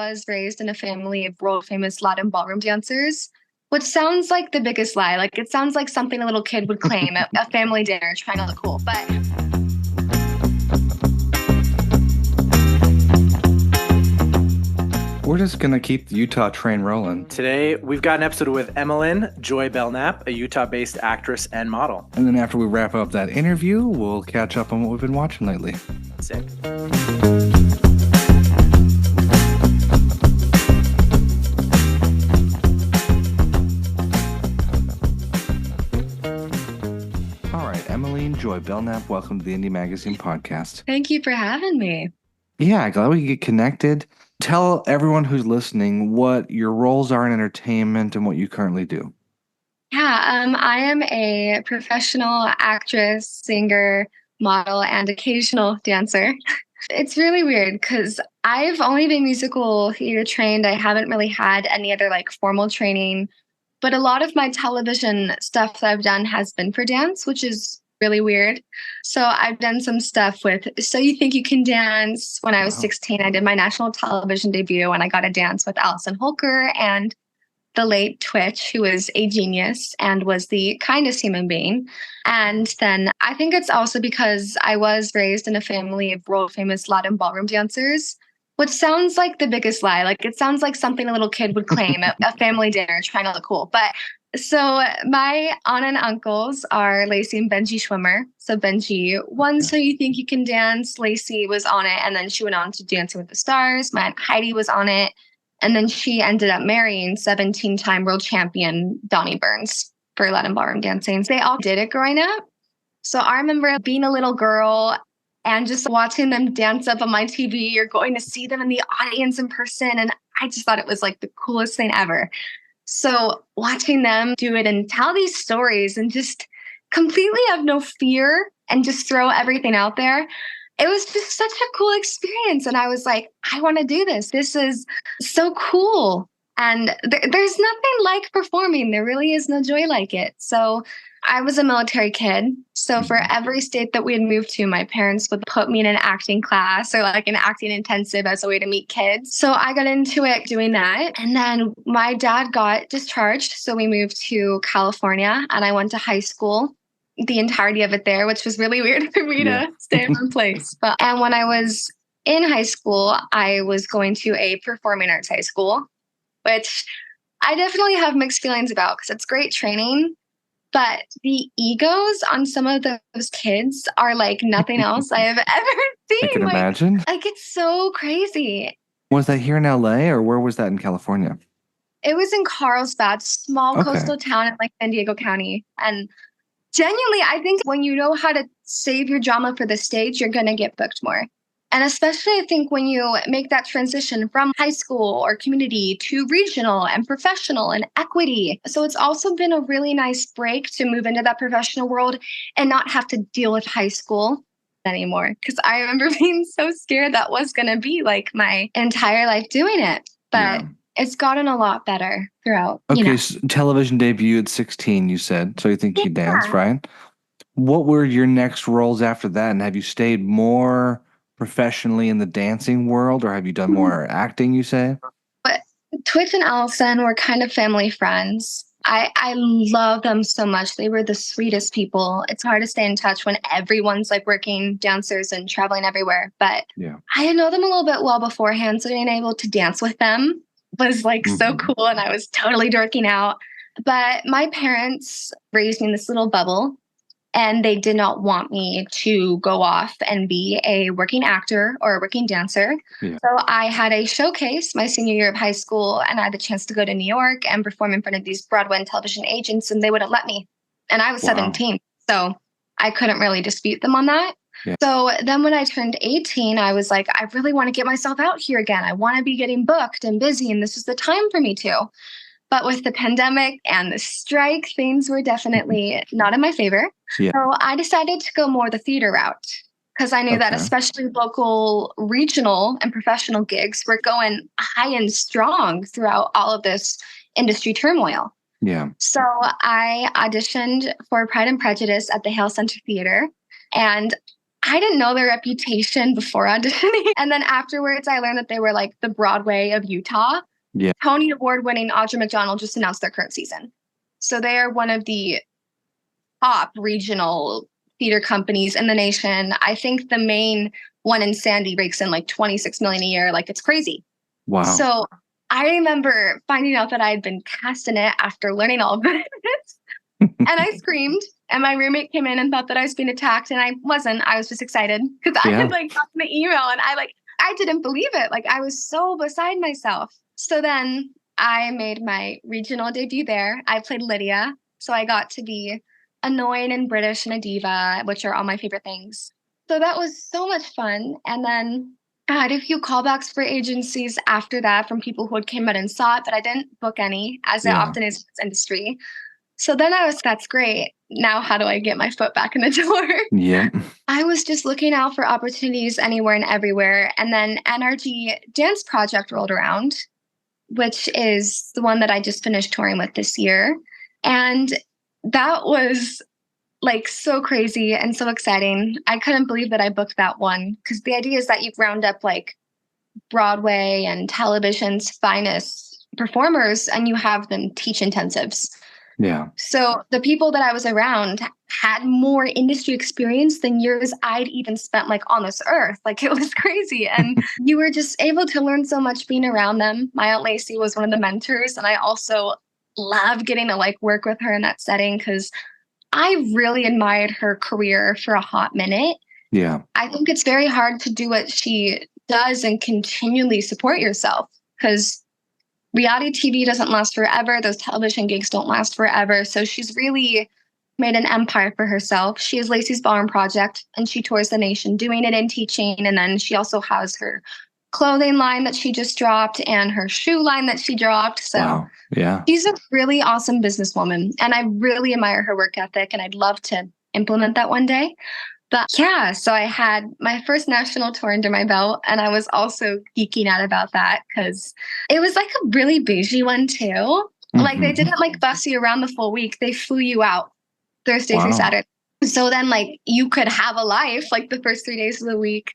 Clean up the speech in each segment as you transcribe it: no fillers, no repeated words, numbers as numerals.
I was raised in a family of world famous Latin ballroom dancers, which sounds like the biggest lie. Like it sounds like something a little kid would claim at a family dinner trying to look cool. But we're just going to keep the Utah train rolling. Today, we've got an episode with Emmaline Joy Belknap, a Utah-based actress and model. And then after we wrap up that interview, we'll catch up on what we've been watching lately. Sick. All right, Emmaline Joy Belknap, welcome to the Indie Magazine podcast. thank you for having me. Yeah, glad we could get connected. Tell everyone who's listening what your roles are in entertainment and what you currently do. Yeah, I am a professional actress, singer, model, and occasional dancer. It's really weird because I've only been musical theater trained. I haven't really had any other formal training, but a lot of my television stuff that I've done has been for dance, which is really weird. So I've done some stuff with So You Think You Can Dance. When I was 16, I did my national television debut and I got to dance with Allison Holker and the late Twitch, who was a genius and was the kindest human being. And then I think it's also because I was raised in a family of world famous Latin ballroom dancers, which sounds like the biggest lie. Like it sounds like something a little kid would claim at a family dinner trying to look cool. But so my aunt and uncles are Lacey and Benji Schwimmer. So Benji won So You Think You Can Dance. Lacey was on it, and then she went on to Dancing with the Stars. My aunt Heidi was on it. And then she ended up marrying 17-time world champion Donnie Burns for Latin ballroom dancing. They all did it growing up. So I remember being a little girl and just watching them dance up on my TV or going to see them in the audience in person. And I just thought it was like the coolest thing ever. So watching them do it and tell these stories and just completely have no fear and just throw everything out there, it was just such a cool experience. And I was like, I want to do this. This is so cool. And there's nothing like performing. There really is no joy like it. So I was a military kid. So for every state that we had moved to, my parents would put me in an acting class or like an acting intensive as a way to meet kids. So I got into it doing that. And then my dad got discharged. So we moved to California and I went to high school, the entirety of it there, which was really weird for me to stay in one place. And when I was in high school, I was going to a performing arts high school, which I definitely have mixed feelings about because it's great training. But the egos on some of those kids are like nothing else I have ever seen. I can imagine. Like it's so crazy. Was that here in LA or where was that in California? It was in Carlsbad, small coastal town in San Diego County. And genuinely, I think when you know how to save your drama for the stage, you're going to get booked more. And especially, I think when you make that transition from high school or community to regional and professional and equity. So it's also been a really nice break to move into that professional world and not have to deal with high school anymore. Because I remember being so scared that was going to be like my entire life doing it. But it's gotten a lot better throughout. Okay, so television debut at 16, you said. So You Think You Can Dance, right? What were your next roles after that? And have you stayed more professionally in the dancing world or have you done more acting, you say? But Twitch and Allison were kind of family friends. I love them so much. They were the sweetest people. It's hard to stay in touch when everyone's like working dancers and traveling everywhere. But I know them a little bit well beforehand. So being able to dance with them was like so cool. And I was totally dorking out. But my parents raised me in this little bubble. And they did not want me to go off and be a working actor or a working dancer. So I had a showcase my senior year of high school, and I had the chance to go to New York and perform in front of these Broadway and television agents, and they wouldn't let me. And I was 17, so I couldn't really dispute them on that. So then when I turned 18, I was like, I really want to get myself out here again. I want to be getting booked and busy, and this is the time for me to. But with the pandemic and the strike, things were definitely not in my favor. So I decided to go more the theater route because I knew that especially local, regional, and professional gigs were going high and strong throughout all of this industry turmoil. So I auditioned for Pride and Prejudice at the Hale Center Theater. And I didn't know their reputation before auditioning. And then afterwards, I learned that they were like the Broadway of Utah. Yeah. Tony Award winning Audra McDonald just announced their current season. So they are one of the top regional theater companies in the nation. I think the main one in Sandy rakes in like 26 million a year. Like, it's crazy. Wow. So I remember finding out that I had been cast in it after learning all of it. And I screamed, and my roommate came in and thought that I was being attacked, and I wasn't. I was just excited because I had like gotten the email, and I didn't believe it. Like, I was so beside myself. So then I made my regional debut there. I played Lydia, so I got to be annoying and British and a diva, which are all my favorite things. So that was so much fun. And then I had a few callbacks for agencies after that from people who had came out and saw it, but I didn't book any, as it often is in this industry. So then that's great. Now, how do I get my foot back in the door? Yeah. I was just looking out for opportunities anywhere and everywhere. And then NRG Dance Project rolled around, which is the one that I just finished touring with this year. And that was like so crazy and so exciting. I couldn't believe that I booked that one, because the idea is that you round up like Broadway and television's finest performers and you have them teach intensives. Yeah. So the people that I was around had more industry experience than years I'd even spent like on this earth. Like, it was crazy. And you were just able to learn so much being around them. My Aunt Lacey was one of the mentors. And I also love getting to like work with her in that setting, because I really admired her career for a hot minute. Yeah. I think it's very hard to do what she does and continually support yourself, because reality TV doesn't last forever. Those television gigs don't last forever. So she's really made an empire for herself. She has Lacey's Ballroom Project, and she tours the nation doing it and teaching. And then she also has her clothing line that she just dropped and her shoe line that she dropped. So wow. Yeah. She's a really awesome businesswoman, and I really admire her work ethic, and I'd love to implement that one day. But yeah, so I had my first national tour under my belt, and I was also geeking out about that because it was like a really bougie one too. Mm-hmm. Like, they didn't like bus you around the full week. They flew you out Thursday through Saturday. So then like you could have a life like the first 3 days of the week.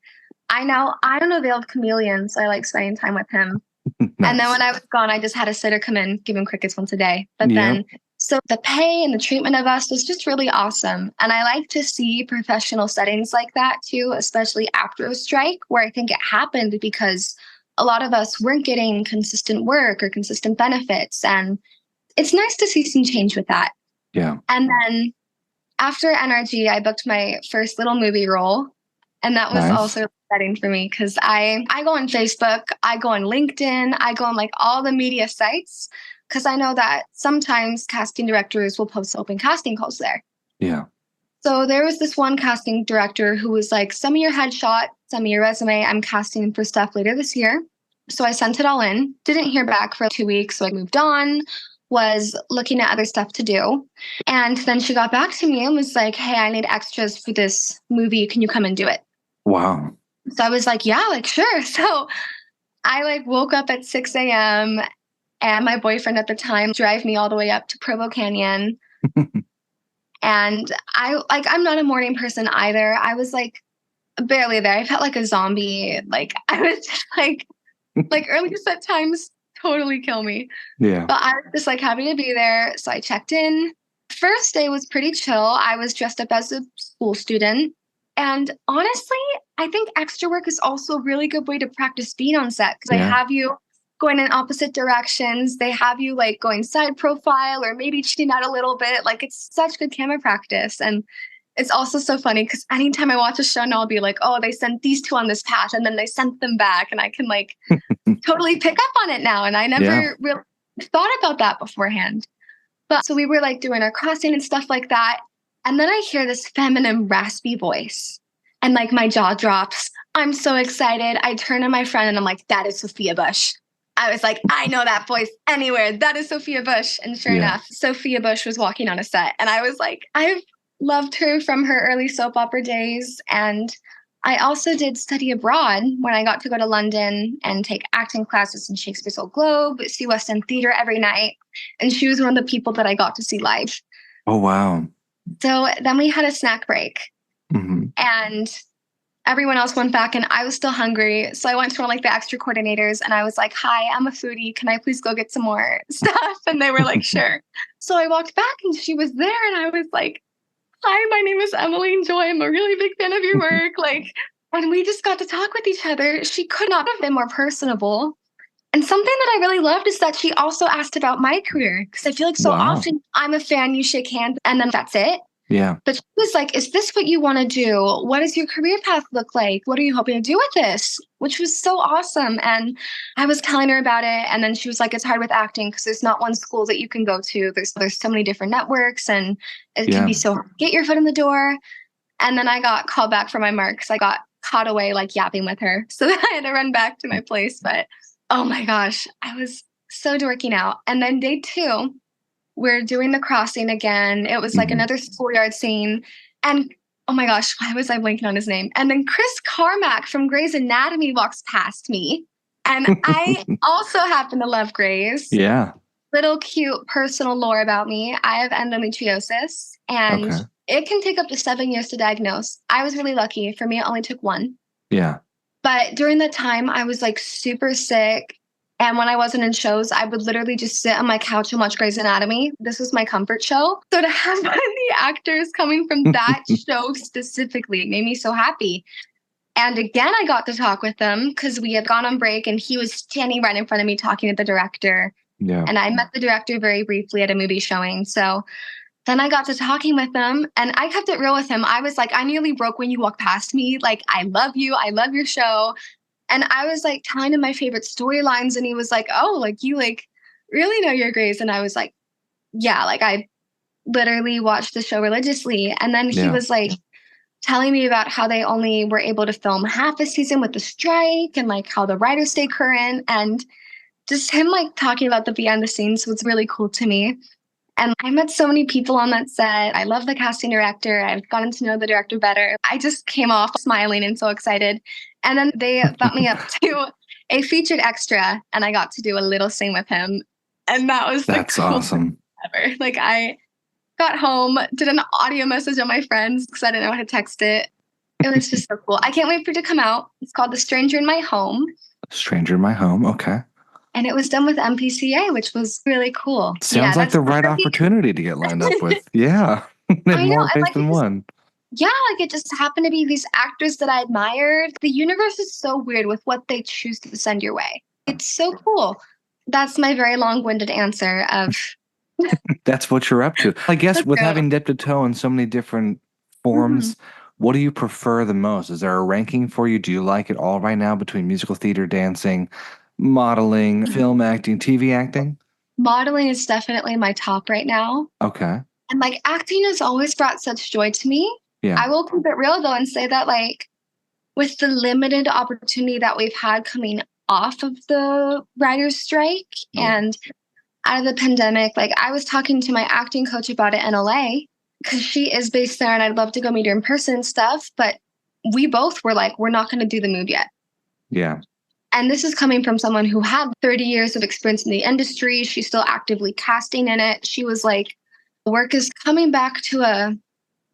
I'm a veiled chameleon, so I like spending time with him. Nice. And then when I was gone, I just had a sitter come in, give him crickets once a day. But then, so the pay and the treatment of us was just really awesome. And I like to see professional settings like that too, especially after a strike, where I think it happened because a lot of us weren't getting consistent work or consistent benefits. And it's nice to see some change with that. Yeah. And then after NRG, I booked my first little movie role. And that was also exciting for me because I go on Facebook, I go on LinkedIn, I go on like all the media sites, because I know that sometimes casting directors will post open casting calls there. Yeah. So there was this one casting director who was like, send me your headshot, send me your resume. I'm casting for stuff later this year. So I sent it all in, didn't hear back for 2 weeks. So I moved on, was looking at other stuff to do. And then she got back to me and was like, hey, I need extras for this movie. Can you come and do it? Wow. So I was like, yeah, like, sure. So I like woke up at 6 a.m. and my boyfriend at the time drive me all the way up to Provo Canyon. And I'm not a morning person either. I was like barely there. I felt like a zombie. Like, I was just like early set times totally kill me. Yeah. But I was just like happy to be there. So I checked in. First day was pretty chill. I was dressed up as a school student. And honestly, I think extra work is also a really good way to practice being on set, because they have you going in opposite directions. They have you like going side profile or maybe cheating out a little bit. Like, it's such good camera practice. And it's also so funny because anytime I watch a show now, I'll be like, oh, they sent these two on this patch and then they sent them back. And I can like totally pick up on it now. And I never really thought about that beforehand. But so we were like doing our crossing and stuff like that. And then I hear this feminine, raspy voice and like my jaw drops. I'm so excited. I turn to my friend and I'm like, that is Sophia Bush. I was like, I know that voice anywhere. That is Sophia Bush. And sure enough, Sophia Bush was walking on a set. And I was like, I've loved her from her early soap opera days. And I also did study abroad when I got to go to London and take acting classes in Shakespeare's Old Globe, see West End Theatre every night. And she was one of the people that I got to see live. Oh, wow. So then we had a snack break. Mm-hmm. And everyone else went back and I was still hungry. So I went to one of like the extra coordinators and I was like, hi, I'm a foodie. Can I please go get some more stuff? And they were like, sure. So I walked back and she was there and I was like, hi, my name is Emmaline Joy. I'm a really big fan of your work. Like, and we just got to talk with each other. She could not have been more personable. And something that I really loved is that she also asked about my career. Because I feel like so Wow. often I'm a fan, you shake hands, and then that's it. Yeah. But she was like, is this what you want to do? What does your career path look like? What are you hoping to do with this? Which was so awesome. And I was telling her about it. And then she was like, it's hard with acting because there's not one school that you can go to. There's so many different networks and it can be so hard to get your foot in the door. And then I got called back for my marks. I got caught away like yapping with her. So then I had to run back to my place. But oh my gosh, I was so dorking out. And then day 2, we're doing the crossing again. It was like another schoolyard scene. And oh my gosh, why was I blanking on his name? And then Chris Carmack from Grey's Anatomy walks past me. And I also happen to love Grey's. Yeah. Little cute personal lore about me. I have endometriosis and it can take up to 7 years to diagnose. I was really lucky. For me, it only took 1. Yeah. But during that time, I was like super sick. And when I wasn't in shows, I would literally just sit on my couch and watch Grey's Anatomy. This was my comfort show. So to have one of the actors coming from that show specifically made me so happy. And again, I got to talk with him because we had gone on break and he was standing right in front of me talking to the director. Yeah. And I met the director very briefly at a movie showing. So then I got to talking with him and I kept it real with him. I was like, I nearly broke when you walked past me. Like, I love you. I love your show. And I was like telling him my favorite storylines and he was like, oh, like you like really know your Grey's. And I was like, yeah, like I literally watched the show religiously. And then he was like telling me about how they only were able to film half a season with the strike and like how the writers stay current. And just him like talking about the behind the scenes was really cool to me. And I met so many people on that set. I love the casting director. I've gotten to know the director better. I just came off smiling and so excited. And then they bumped me up to a featured extra and I got to do a little scene with him. And that was That's awesome. Ever. Like I got home, did an audio message on my friends because I didn't know how to text it. It was just so cool. I can't wait for it to come out. It's called The Stranger in My Home. Stranger in My Home. Okay. And it was done with MPCA, which was really cool. Sounds like the right opportunity to get lined up with. Yeah. I know. More ways than one. Yeah, like it just happened to be these actors that I admired. The universe is so weird with what they choose to send your way. It's so cool. That's my very long-winded answer of... That's what you're up to. I guess with having dipped a toe in so many different forms, what do you prefer the most? Is there a ranking for you? Do you like it all right now between musical theater, dancing, modeling, film acting, TV acting? Modeling is definitely my top right now. Okay. And like acting has always brought such joy to me. Yeah. I will keep it real though and say that like with the limited opportunity that we've had coming off of the writer's strike and out of the pandemic, like I was talking to my acting coach about it in LA because she is based there and I'd love to go meet her in person and stuff. But we both were like, we're not going to do the move yet. Yeah. And this is coming from someone who had 30 years of experience in the industry. She's still actively casting in it. She was like, work is coming back to a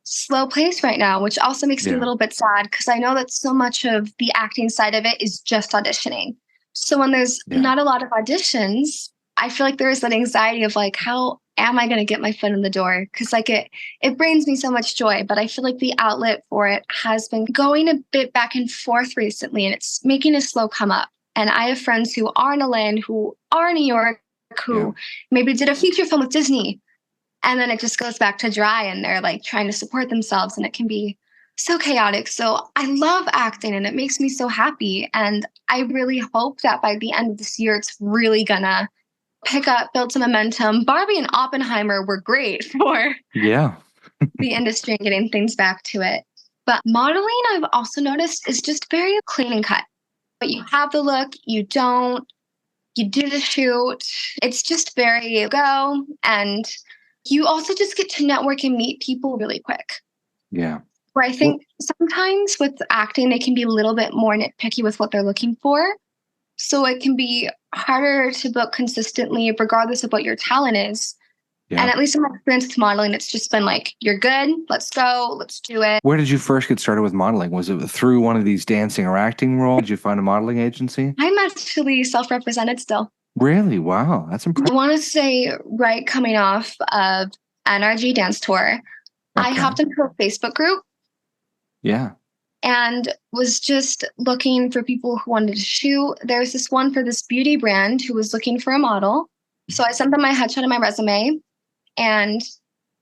slow pace right now, which also makes me a little bit sad because I know that so much of the acting side of it is just auditioning. So when there's not a lot of auditions, I feel like there is that anxiety of like, how am I going to get my foot in the door? Because like it brings me so much joy, but I feel like the outlet for it has been going a bit back and forth recently and it's making a slow come up. And I have friends who are in LA, who are in New York, who maybe did a feature film with Disney. And then it just goes back to dry and they're like trying to support themselves and it can be so chaotic. So I love acting and it makes me so happy. And I really hope that by the end of this year, it's really gonna pick up, build some momentum. Barbie and Oppenheimer were great for the industry and getting things back to it. But modeling, I've also noticed, is just very clean and cut. But you have the look, you don't, you do the shoot. It's just very go. And you also just get to network and meet people really quick. Yeah. Where I think sometimes with acting, they can be a little bit more nitpicky with what they're looking for. So it can be harder to book consistently, regardless of what your talent is. And at least in my experience with modeling, it's just been like, you're good, let's go, let's do it. Where did you first get started with modeling? Was it through one of these dancing or acting roles? Did you find a modeling agency? I'm actually self-represented still. Really? Wow, that's impressive. I want to say right coming off of NRG Dance Tour, I hopped into a Facebook group. Yeah. And was just looking for people who wanted to shoot. There's this one for this beauty brand who was looking for a model. So I sent them my headshot and my resume, and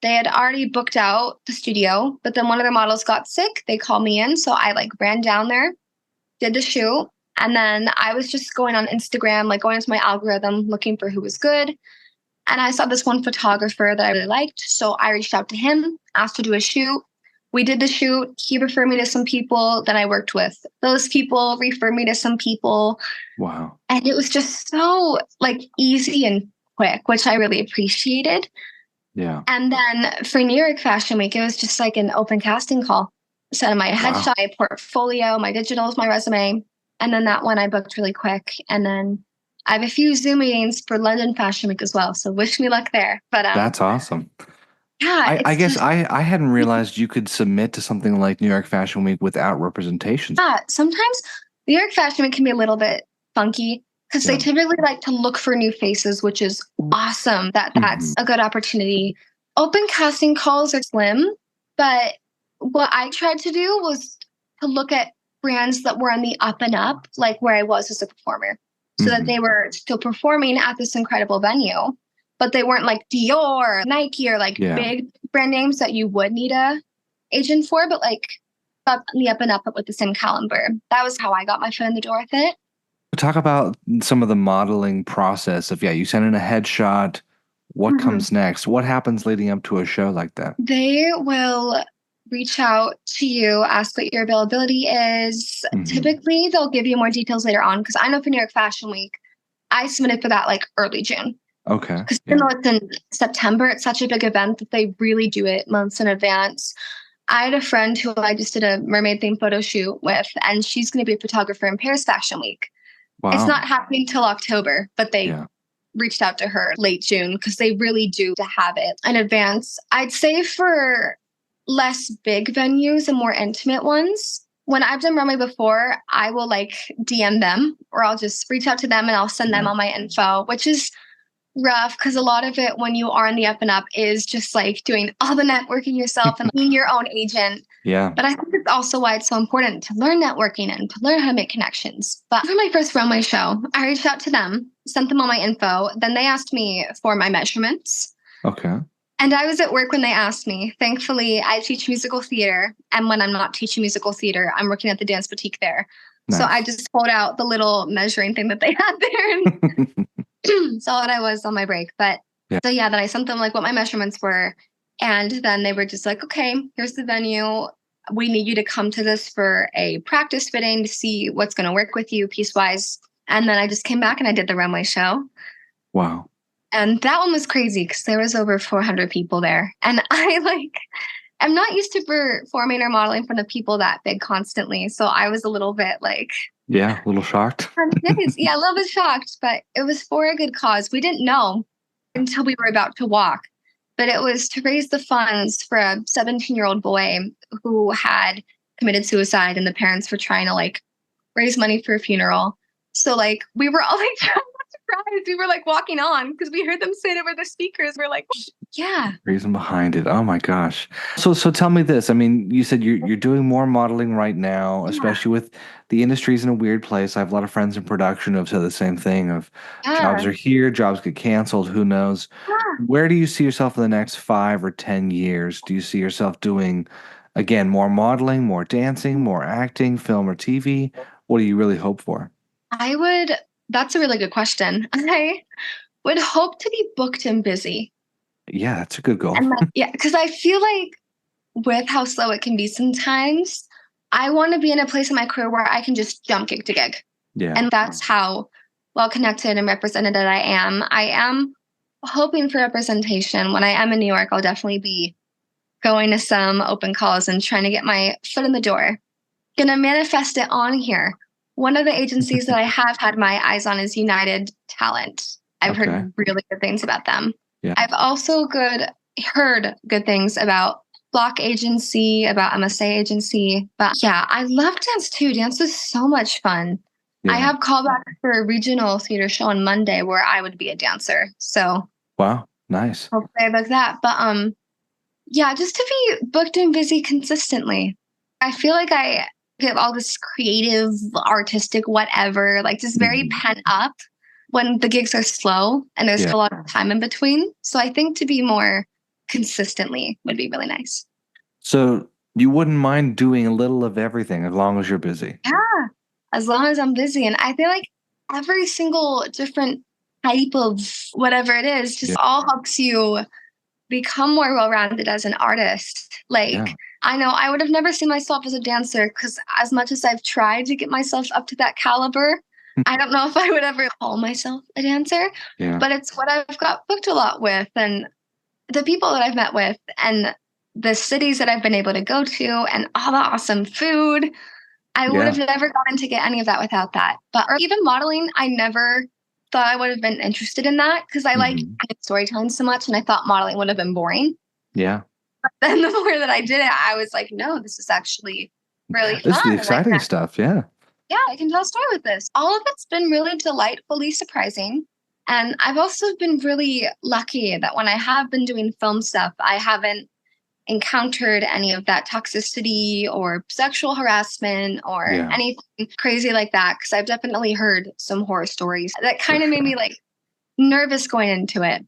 they had already booked out the studio, but then one of their models got sick. They called me in. So I ran down there, did the shoot. And then I was just going on Instagram, going into my algorithm, looking for who was good. And I saw this one photographer that I really liked. So I reached out to him, asked to do a shoot. We did the shoot. He referred me to some people that I worked with. Those people referred me to some people. Wow. And it was just so easy and quick, which I really appreciated. Yeah. And then for New York Fashion Week, it was just an open casting call. Sent my headshot, my portfolio, my digitals, my resume. And then that one I booked really quick. And then I have a few Zoom meetings for London Fashion Week as well. So wish me luck there. But that's awesome. Yeah, I guess I hadn't realized you could submit to something like New York Fashion Week without representation. Yeah, sometimes New York Fashion Week can be a little bit funky because they typically like to look for new faces, which is awesome. That's a good opportunity. Open casting calls are slim, but what I tried to do was to look at brands that were on the up and up, like where I was as a performer, so that they were still performing at this incredible venue. But they weren't like Dior or Nike or big brand names that you would need a agent for, but up the up and up with the same caliber. That was how I got my foot in the door with it. Talk about some of the modeling process of, you send in a headshot. What comes next? What happens leading up to a show like that? They will reach out to you, ask what your availability is. Typically, they'll give you more details later on because I know for New York Fashion Week, I submitted for that early June. Okay. Because even though it's in September, it's such a big event that they really do it months in advance. I had a friend who I just did a mermaid themed photo shoot with, and she's going to be a photographer in Paris Fashion Week. Wow. It's not happening till October, but they reached out to her late June because they really do to have it in advance. I'd say for less big venues and more intimate ones, when I've done runway before, I will DM them, or I'll just reach out to them and I'll send them all my info, which is rough because a lot of it when you are in the up and up is just doing all the networking yourself and being your own agent. Yeah. But I think it's also why it's so important to learn networking and to learn how to make connections. But for my first runway show, I reached out to them, sent them all my info. Then they asked me for my measurements. Okay. And I was at work when they asked me. Thankfully, I teach musical theater. And when I'm not teaching musical theater, I'm working at the dance boutique there. Nice. So I just pulled out the little measuring thing that they had there and saw what I was on my break. But then I sent them what my measurements were. And then they were just okay, here's the venue. We need you to come to this for a practice fitting to see what's going to work with you piece-wise. And then I just came back and I did the runway show. Wow. And that one was crazy because there was over 400 people there. And I'm not used to performing or modeling in front of people that big constantly. So I was a little bit a little shocked. A little bit shocked, but it was for a good cause. We didn't know until we were about to walk, but it was to raise the funds for a 17-year-old boy who had committed suicide, and the parents were trying to raise money for a funeral. So we were all trying not to cry as we were walking on because we heard them say it over the speakers. We're reason behind it. Oh my gosh. So tell me this. I mean, you said you're doing more modeling right now, especially with the industry's in a weird place. I have a lot of friends in production who have said the same thing of jobs are here, jobs get canceled, who knows. Where do you see yourself in the next 5 or 10 years? Do you see yourself doing, again, more modeling, more dancing, more acting, film or TV? What do you really hope for? That's a really good question. I would hope to be booked and busy. Yeah, that's a good goal. Because I feel with how slow it can be sometimes, I want to be in a place in my career where I can just jump gig to gig. Yeah. And that's how well connected and represented that I am. I am hoping for representation. When I am in New York, I'll definitely be going to some open calls and trying to get my foot in the door. Gonna manifest it on here. One of the agencies that I have had my eyes on is United Talent. I've heard really good things about them. Yeah. I've also heard good things about Block Agency, about MSA Agency. But yeah, I love dance too. Dance is so much fun. I Yeah. have callback for a regional theater show on Monday where I would be a dancer. So Wow. Nice. hopefully I book that. But yeah, just to be booked and busy consistently. I feel like I get all this creative, artistic, whatever, like just very Mhm. pent up when the gigs are slow and there's Yeah. a lot of time in between. So I think to be more consistently would be really nice. So you wouldn't mind doing a little of everything as long as you're busy. Yeah, as long as I'm busy. And I feel like every single different type of whatever it is just Yeah. all helps you become more well-rounded as an artist. Like, Yeah. I know I would have never seen myself as a dancer because as much as I've tried to get myself up to that caliber, I don't know if I would ever call myself a dancer, Yeah. but it's what I've got booked a lot with and the people that I've met with and the cities that I've been able to go to and all the awesome food. I would Yeah. have never gotten to get any of that without that. But or even modeling, I never thought I would have been interested in that because I like Mhm. storytelling so much and I thought modeling would have been boring. Yeah. But then the more that I did it, I was like, no, this is actually really This is the fun. Like, exciting stuff. Yeah. yeah, I can tell a story with this. All of it's been really delightfully surprising. And I've also been really lucky that when I have been doing film stuff, I haven't encountered any of that toxicity or sexual harassment or Yeah. anything crazy like that. Cause I've definitely heard some horror stories that For kind of made me sure. like nervous going into it.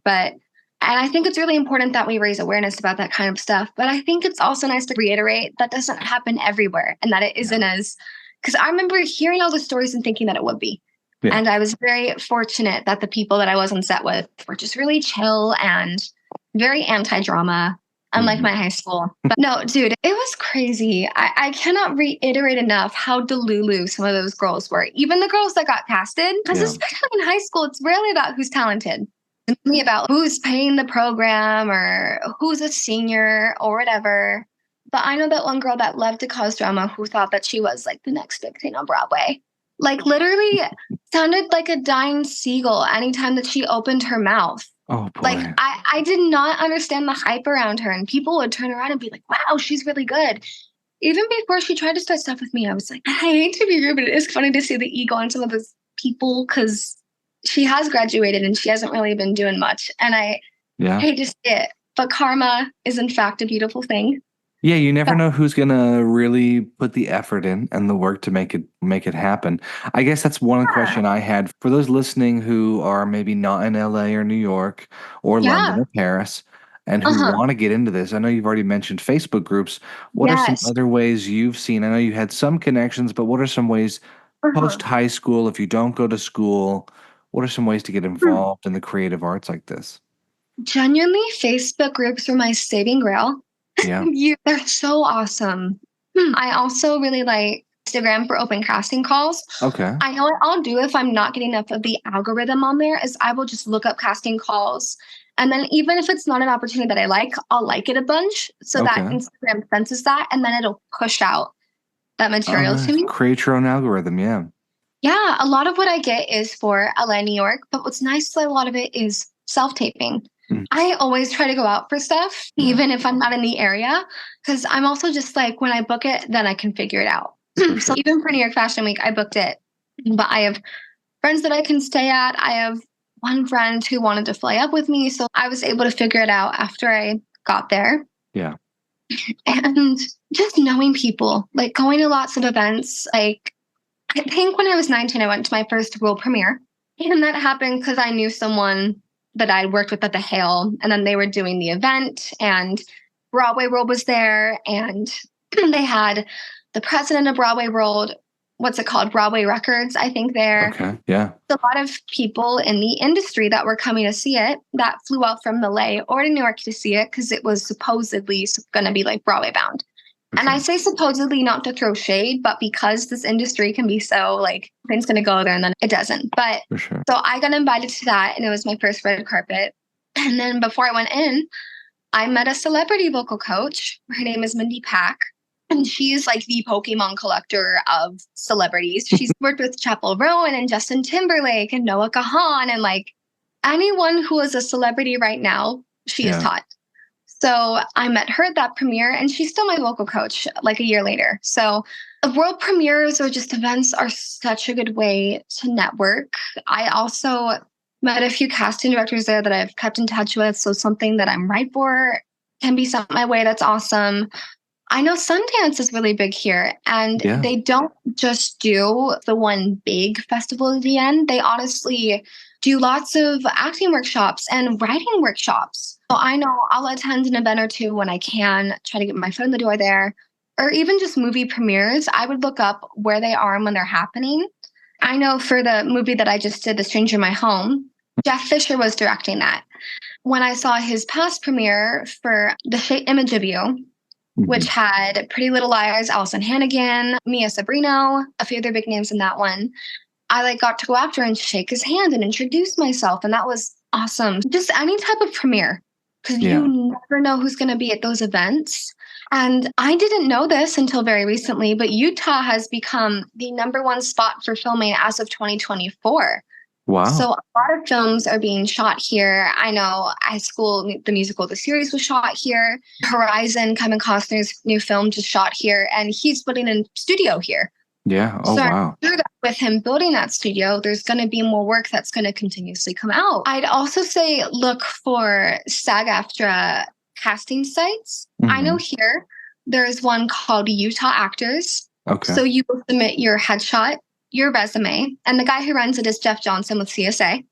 And I think it's really important that we raise awareness about that kind of stuff. But I think it's also nice to reiterate that doesn't happen everywhere and that it isn't as, because I remember hearing all the stories and thinking that it would be. Yeah. And I was very fortunate that the people that I was on set with were just really chill and very anti drama, unlike Mhm. my high school. But no, dude, it was crazy. I cannot reiterate enough how delulu some of those girls were. Even the girls that got casted, because Yeah. especially in high school, it's rarely about who's talented me about who's paying the program or who's a senior or whatever. But I know that one girl that loved to cause drama who thought that she was like the next big thing on Broadway. Like literally sounded like a dying seagull anytime that she opened her mouth. Oh Like boy. I did not understand the hype around her. And people would turn around and be like, wow, she's really good. Even before she tried to start stuff with me, I was like, I hate to be rude, but it is funny to see the ego in some of those people because she has graduated and she hasn't really been doing much. And I Yeah. hate to say it, but karma is in fact a beautiful thing. Yeah, you never Yeah. know who's gonna really put the effort in and the work to make it happen. I guess that's one question I had for those listening who are maybe not in LA or New York or London Yeah. or Paris and who Uh-huh. want to get into this. I know you've already mentioned Facebook groups. What are some Yes. other ways you've seen? I know you had some connections, but what are some ways Uh-huh. post high school, if you don't go to school, what are some ways to get Hmm. involved in the creative arts like this? Genuinely, Facebook groups were my saving grail. Yeah. They're so awesome. I also really like Instagram for open casting calls. Okay. I know what I'll do if I'm not getting enough of the algorithm on there is I will just look up casting calls. And then even if it's not an opportunity that I like, I'll like it a bunch so that Okay. Instagram senses that and then it'll push out that Oh, material to nice. me. Create your own algorithm. Yeah. Yeah, a lot of what I get is for LA, New York, but what's nice is that a lot of it is self-taping. Mm. I always try to go out for stuff, Yeah. even if I'm not in the area, because I'm also just like, when I book it, then I can figure it out. For So sure. even for New York Fashion Week, I booked it, but I have friends that I can stay at. I have one friend who wanted to fly up with me, so I was able to figure it out after I got there. Yeah. And just knowing people, like going to lots of events, like I think when I was 19, I went to my first world premiere. And that happened because I knew someone that I'd worked with at the Hale, and then they were doing the event, and Broadway World was there, and they had the president of Broadway World, what's it called? Broadway Records, I think there. Okay. Yeah. A lot of people in the industry that were coming to see it that flew out from LA or to New York to see it because it was supposedly going to be like Broadway bound. For And I sure. say supposedly not to throw shade, but because this industry can be so like things going to go there and then it doesn't. But For sure. so I got invited to that and it was my first red carpet. And then before I went in, I met a celebrity vocal coach. Her name is Mindy Pack. And she's like the Pokemon collector of celebrities. She's worked with Chappell Rowan and Justin Timberlake and Noah Kahan and like anyone who is a celebrity right now, she is Yeah. taught. So I met her at that premiere, and she's still my vocal coach like a year later. So world premieres or just events are such a good way to network. I also met a few casting directors there that I've kept in touch with. So something that I'm right for can be sent my way. That's awesome. I know Sundance is really big here, and Yeah. they don't just do the one big festival at the end. They honestly do lots of acting workshops and writing workshops. So I know I'll attend an event or two when I can, try to get my foot in the door there, or even just movie premieres. I would look up where they are and when they're happening. I know for the movie that I just did, The Stranger in My Home, Jeff Fisher was directing that. When I saw his past premiere for The Image of You, which had Pretty Little Liars, Allison Hannigan, Mia Sabrino, a few other big names in that one. I got to go after and shake his hand and introduce myself, and that was awesome. Just any type of premiere, because Yeah. you never know who's going to be at those events. And I didn't know this until very recently, but Utah has become the #1 spot for filming as of 2024. Wow. So a lot of films are being shot here. I know High School, the musical, the series was shot here. Horizon, Kevin Costner's new film, just shot here, and he's putting in studio here. Yeah. Oh, So I'm wow. sure that with him building that studio, there's going to be more work that's going to continuously come out. I'd also say look for SAG-AFTRA casting sites. I know here there's one called Utah Actors. Okay. So you will submit your headshot, your resume, and the guy who runs it is Jeff Johnson with CSA.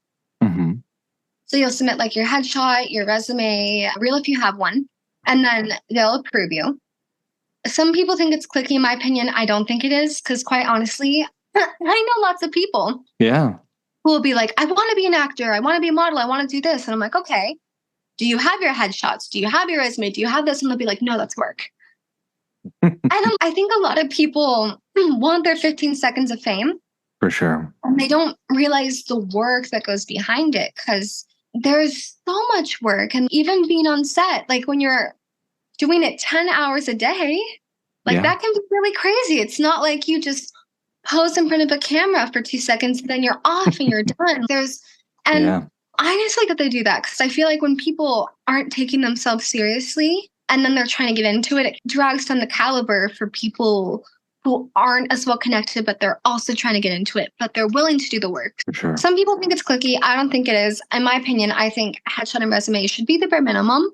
So you'll submit your headshot, your resume, reel if you have one, and then they'll approve you. Some people think it's cliquey. In my opinion, I don't think it is, because quite honestly, I know lots of people Yeah. who will be like, I want to be an actor, I want to be a model, I want to do this. And I'm like, okay, do you have your headshots? Do you have your resume? Do you have this? And they'll be like, no, that's work. And I think a lot of people want their 15 seconds of fame. For sure. And they don't realize the work that goes behind it, because there's so much work. And even being on set, when you're doing it 10 hours a day, that can be really crazy. It's not like you just pose in front of a camera for 2 seconds, then you're off and you're done. I just like that they do that, because I feel like when people aren't taking themselves seriously and then they're trying to get into it, it drags down the caliber for people who aren't as well connected, but they're also trying to get into it, but they're willing to do the work. For sure. Some people think it's cliquey. I don't think it is. In my opinion, I think headshot and resume should be the bare minimum.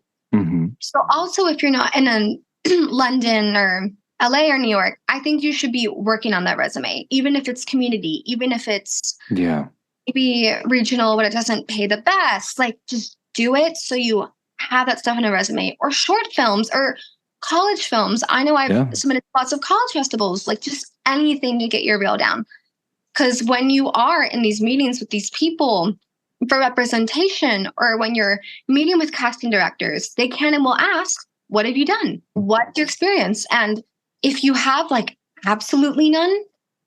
So also, if you're not in London or LA or New York, I think you should be working on that resume, even if it's community, even if it's maybe regional, but it doesn't pay the best. Just do it so you have that stuff in a resume, or short films or college films. I know I've submitted lots of college festivals, just anything to get your reel down. Because when you are in these meetings with these people for representation, or when you're meeting with casting directors, they can and will ask, what have you done? What's your experience? And if you have absolutely none,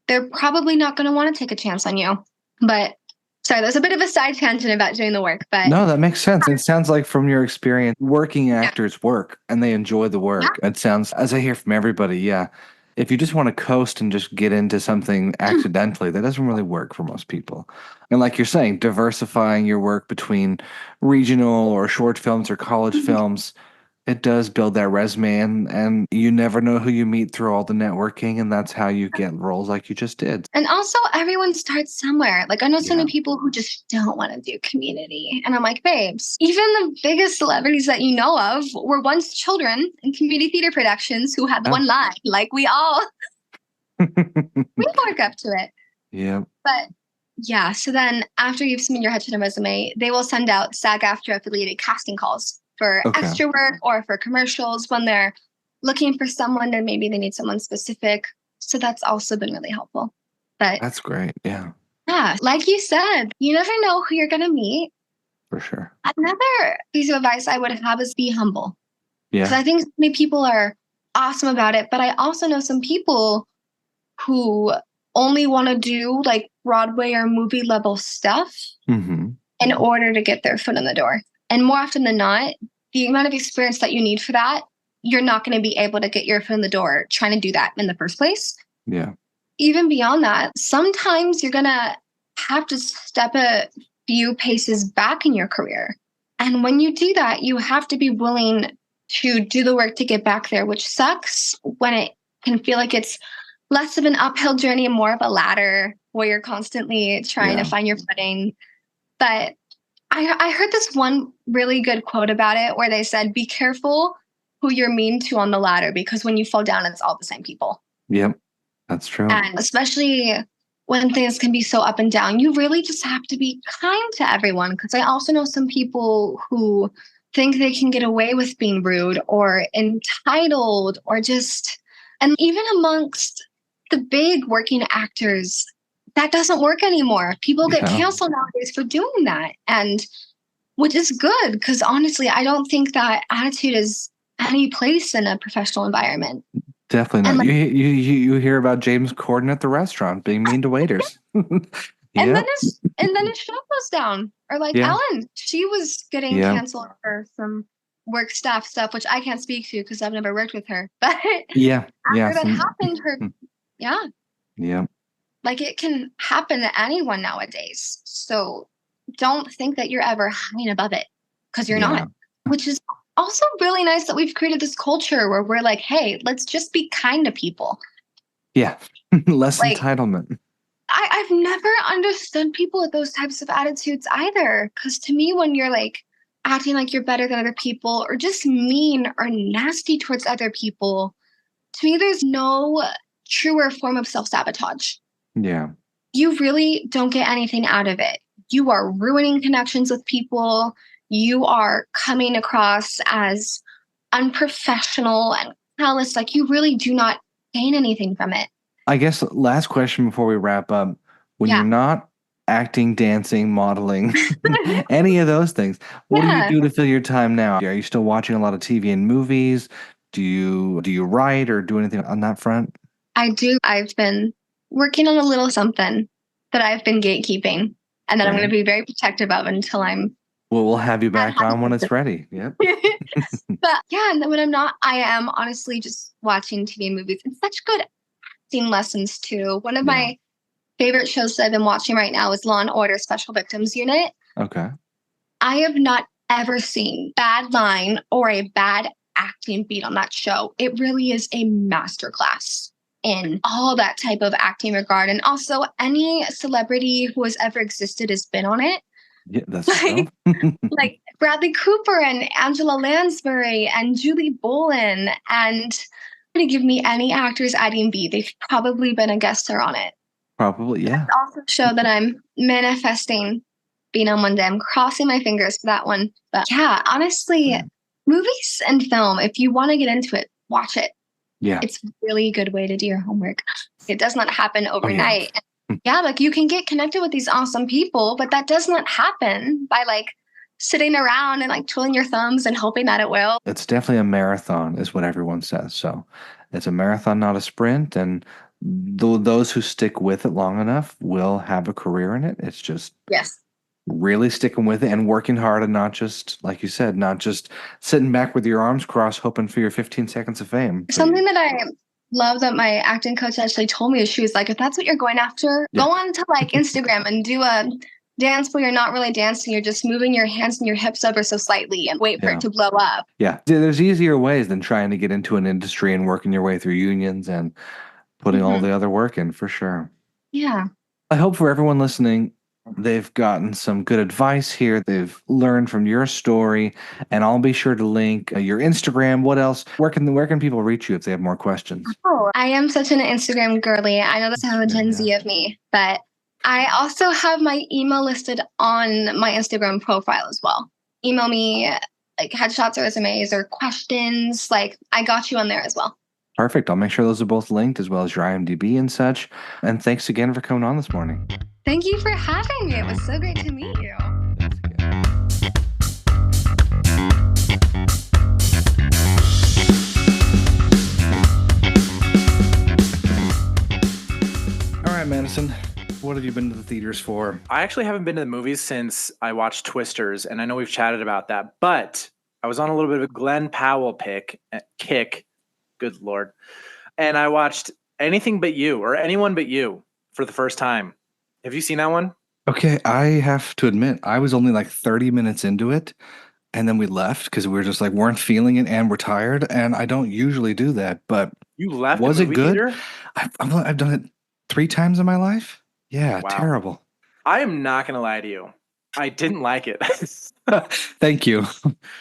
they're probably not going to want to take a chance on you. But sorry, there's a bit of a side tangent about doing the work, but no, that makes sense. It sounds like from your experience, working actors work and they enjoy the work. It sounds, as I hear from everybody, if you just want to coast and just get into something accidentally, that doesn't really work for most people. And like you're saying, diversifying your work between regional or short films or college films, it does build that resume, and you never know who you meet through all the networking, and that's how you get roles like you just did. And also, everyone starts somewhere. I know so many people who just don't want to do community. And I'm like, babes, even the biggest celebrities that you know of were once children in community theater productions who had the one line. We all we work up to it. Yeah. But yeah, so then after you've submitted your headshot and resume, they will send out SAG-AFTRA affiliated casting calls for extra work or for commercials when they're looking for someone and maybe they need someone specific. So that's also been really helpful. But that's great. Yeah. Yeah. Like you said, you never know who you're going to meet. For sure. Another piece of advice I would have is be humble. Yeah. Because I think so many people are awesome about it, but I also know some people who only want to do Broadway or movie level stuff in order to get their foot in the door. And more often than not, the amount of experience that you need for that, you're not going to be able to get your foot in the door trying to do that in the first place. Yeah. Even beyond that, sometimes you're going to have to step few paces back in your career. And when you do that, you have to be willing to do the work to get back there, which sucks when it can feel like it's less of an uphill journey and more of a ladder where you're constantly trying to find your footing. But I heard this one really good quote about it where they said, be careful who you're mean to on the ladder, because when you fall down, it's all the same people. Yep, that's true. And especially when things can be so up and down, you really just have to be kind to everyone. Because I also know some people who think they can get away with being rude or entitled or just, and even amongst the big working actors, that doesn't work anymore. People get canceled nowadays for doing that. And which is good, because honestly, I don't think that attitude is any place in a professional environment. Definitely not. Like, you hear about James Corden at the restaurant being mean to waiters. And then his show goes down. Or like Ellen, she was getting canceled for some work staff stuff, which I can't speak to because I've never worked with her. But after that happened, like it can happen to anyone nowadays. So don't think that you're ever hanging above it, because you're not. Which is also really nice that we've created this culture where we're like, hey, let's just be kind to people. Yeah. Less entitlement. I've never understood people with those types of attitudes either. Because to me, when you're like acting like you're better than other people or just mean or nasty towards other people, to me, there's no truer form of self-sabotage. Yeah. You really don't get anything out of it. You are ruining connections with people. You are coming across as unprofessional and callous. Like, you really do not gain anything from it. I guess last question before we wrap up. When you're not acting, dancing, modeling, any of those things, what do you do to fill your time now? Are you still watching a lot of TV and movies? Do you write or do anything on that front? I do. I've been working on a little something that I've been gatekeeping and that I'm going to be very protective of until I'm... Well, we'll have you back on when it's ready. Yep. But yeah, and then when I'm not, I am honestly just watching TV and movies. It's such good acting lessons too. One of my favorite shows that I've been watching right now is Law and Order Special Victims Unit. Okay. I have not ever seen bad line or a bad acting beat on that show. It really is a masterclass in all that type of acting regard. And also any celebrity who has ever existed has been on it. Yeah, that's like Bradley Cooper and Angela Lansbury and Julie Bowen. And to give me any actor's IMDb, they've probably been a guest star on it. Probably, yeah. It's also a show that I'm manifesting being on one day. I'm crossing my fingers for that one. But yeah, honestly, movies and film, if you want to get into it, watch it. Yeah. It's a really good way to do your homework. It does not happen overnight. Yeah, like you can get connected with these awesome people, but that does not happen by like sitting around and like twiddling your thumbs and hoping that it will. It's definitely a marathon is what everyone says. So it's a marathon, not a sprint. And those who stick with it long enough will have a career in it. It's just really sticking with it and working hard, and not just, like you said, not just sitting back with your arms crossed hoping for your 15 seconds of fame. Something that I love that my acting coach actually told me is she was like, if that's what you're going after, go on to like Instagram and do a dance where you're not really dancing. You're just moving your hands and your hips ever so slightly and wait for it to blow up. Yeah. There's easier ways than trying to get into an industry and working your way through unions and putting all the other work in, for sure. Yeah. I hope for everyone listening, they've gotten some good advice here. They've learned from your story, and I'll be sure to link your Instagram. What else? Where can people reach you if they have more questions? Oh, I am such an Instagram girly. I know that's how Gen Z of me, but I also have my email listed on my Instagram profile as well. Email me like headshots or resumes or questions. Like I got you on there as well. Perfect. I'll make sure those are both linked, as well as your IMDb and such. And thanks again for coming on this morning. Thank you for having me. It was so great to meet you. All right, Madison, what have you been to the theaters for? I actually haven't been to the movies since I watched Twisters, and I know we've chatted about that, but I was on a little bit of a Glenn Powell kick. Good Lord. And I watched Anything But You, or Anyone But You, for the first time. Have you seen that one? Okay, I have to admit, I was only like 30 minutes into it, and then we left because we were just like weren't feeling it and we're tired. And I don't usually do that, but You left the was it movie good? theater? I've done it 3 times in my life. Yeah, Wow. terrible. I am not gonna lie to you. I didn't like it. Thank you.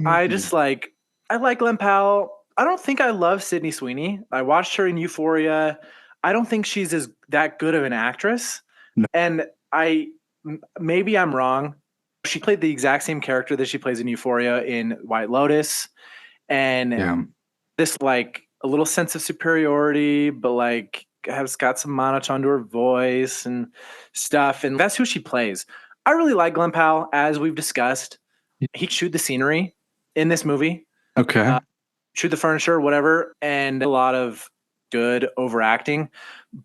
I just like I like Glen Powell. I don't think I love Sydney Sweeney. I watched her in Euphoria. I don't think she's as that good of an actress. No. And maybe I'm wrong. She played the exact same character that she plays in Euphoria in White Lotus, and Yeah. this like a little sense of superiority, but like has got some monotone to her voice and stuff. And that's who she plays. I really like Glen Powell, as we've discussed. He chewed the scenery in this movie, Okay. chewed the furniture, whatever, and a lot of good overacting.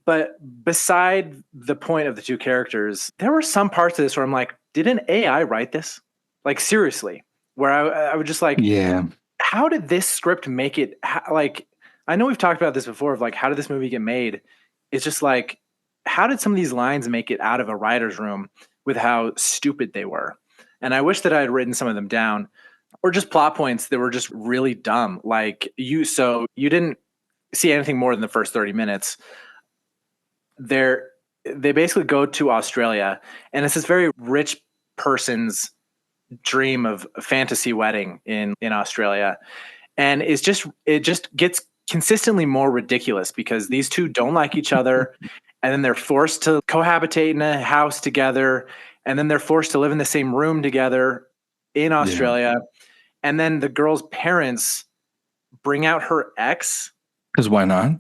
But beside the point of the two characters, there were some parts of this where I'm like, did an AI write this? Like seriously, where I would just like, Yeah. how did this script make it like I know we've talked about this before of like how did this movie get made? It's just like how did some of these lines make it out of a writer's room with how stupid they were? And I wish that I had written some of them down or just plot points that were just really dumb. Like you didn't see anything more than the first 30 minutes. They basically go to Australia and it's this very rich person's dream of a fantasy wedding in Australia, and it just gets consistently more ridiculous because these two don't like each other, and then they're forced to cohabitate in a house together, and then they're forced to live in the same room together in Yeah. Australia, and then the girl's parents bring out her ex Because why not?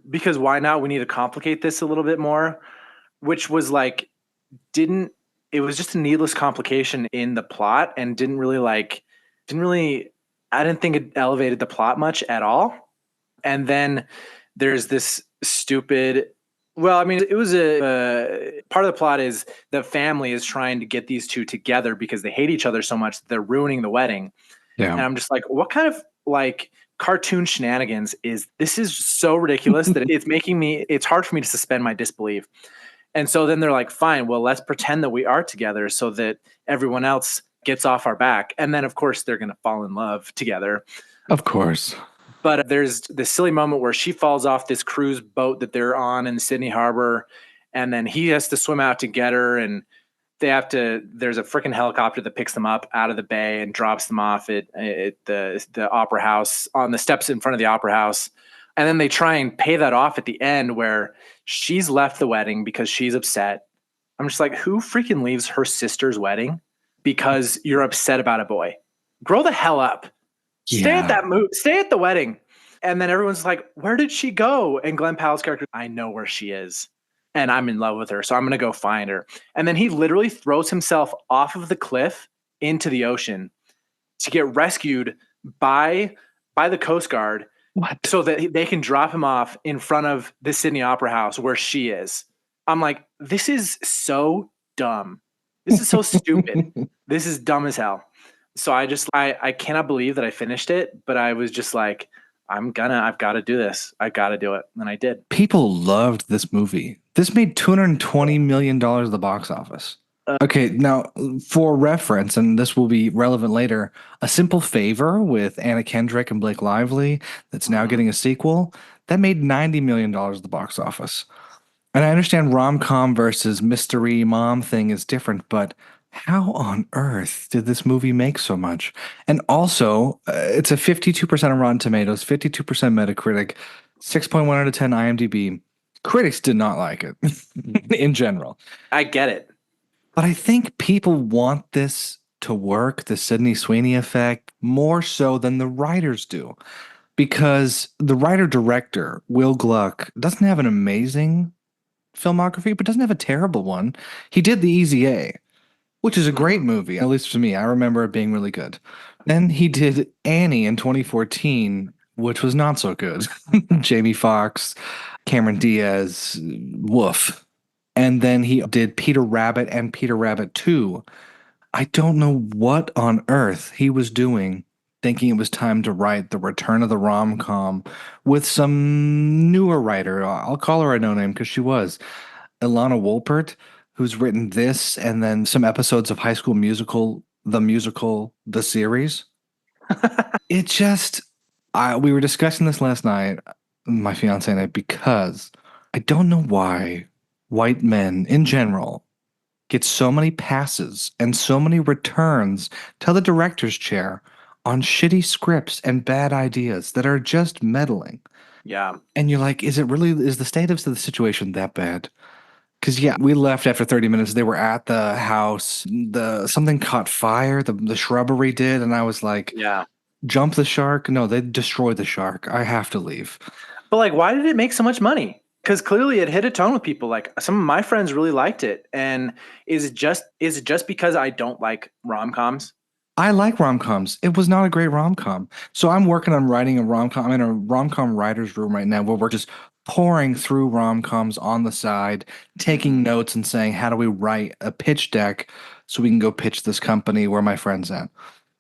because why not? We need to complicate this a little bit more, which was like didn't it was just a needless complication in the plot and didn't really I didn't think it elevated the plot much at all. And then there's this stupid well, I mean, it was a part of the plot is the family is trying to get these two together because they hate each other so much that they're ruining the wedding. Yeah. And I'm just like, what kind of like cartoon shenanigans is this is so ridiculous that it's hard for me to suspend my disbelief. And so then they're like, fine, well, let's pretend that we are together so that everyone else gets off our back. And then, of course, they're going to fall in love together. Of course. But there's this silly moment where she falls off this cruise boat that they're on in Sydney Harbor. And then he has to swim out to get her. And there's a freaking helicopter that picks them up out of the bay and drops them off at the opera house on the steps in front of the opera house. And then they try and pay that off at the end where she's left the wedding because she's upset. I'm just like, who freaking leaves her sister's wedding because you're upset about a boy? Grow the hell up. Yeah. Stay at the wedding. And then everyone's like, where did she go? And Glenn Powell's character, I know where she is. And I'm in love with her. So I'm going to go find her. And then he literally throws himself off of the cliff into the ocean to get rescued by the Coast Guard. What? So that they can drop him off in front of the Sydney Opera House where she is. I'm like, this is so dumb. This is so stupid. This is dumb as hell. So I cannot believe that I finished it, but I was just like, I've got to do this. I got to do it. And I did. People loved this movie. This made $220 million at the box office. Okay, now for reference, and this will be relevant later, A Simple Favor with Anna Kendrick and Blake Lively that's now getting a sequel, that made $90 million at the box office. And I understand rom-com versus mystery mom thing is different, but how on earth did this movie make so much? And also, it's a 52% on Rotten Tomatoes, 52% Metacritic, 6.1 out of 10 IMDb. Critics did not like it in general. I get it. But I think people want this to work, the Sydney Sweeney effect, more so than the writers do. Because the writer-director, Will Gluck, doesn't have an amazing filmography, but doesn't have a terrible one. He did The Easy A, which is a great movie, at least to me. I remember it being really good. Then he did Annie in 2014, which was not so good. Jamie Foxx, Cameron Diaz, woof. And then he did Peter Rabbit and Peter Rabbit 2. I don't know what on earth he was doing, thinking it was time to write the return of the rom-com with some newer writer. I'll call her a no-name because she was. Ilana Wolpert, who's written this and then some episodes of High School Musical, the series. It just, we were discussing this last night, my fiance and I, because I don't know why white men in general get so many passes and so many returns to the director's chair on shitty scripts and bad ideas that are just meddling. Yeah. And you're like, is the state of the situation that bad? Because yeah, we left after 30 minutes. They were at the house. Something caught fire. The shrubbery did, and I was like, Yeah. jump the shark? No, they destroyed the shark. I have to leave. But like, why did it make so much money? Because clearly it hit a tone with people. Like some of my friends really liked it. And is it just because I don't like rom-coms? I like rom-coms. It was not a great rom-com. So I'm working on writing a rom-com. I'm in a rom-com writer's room right now where we're just pouring through rom-coms on the side, taking notes and saying, how do we write a pitch deck so we can go pitch this company where my friend's at?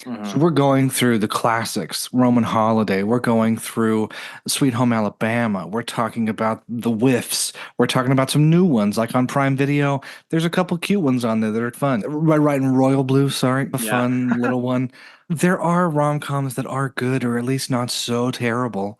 So we're going through the classics, Roman Holiday. We're going through Sweet Home Alabama. We're talking about the whiffs. We're talking about some new ones, like on Prime Video. There's a couple cute ones on there that are fun. Right in Royal Blue, sorry, a fun little one. There are rom-coms that are good, or at least not so terrible.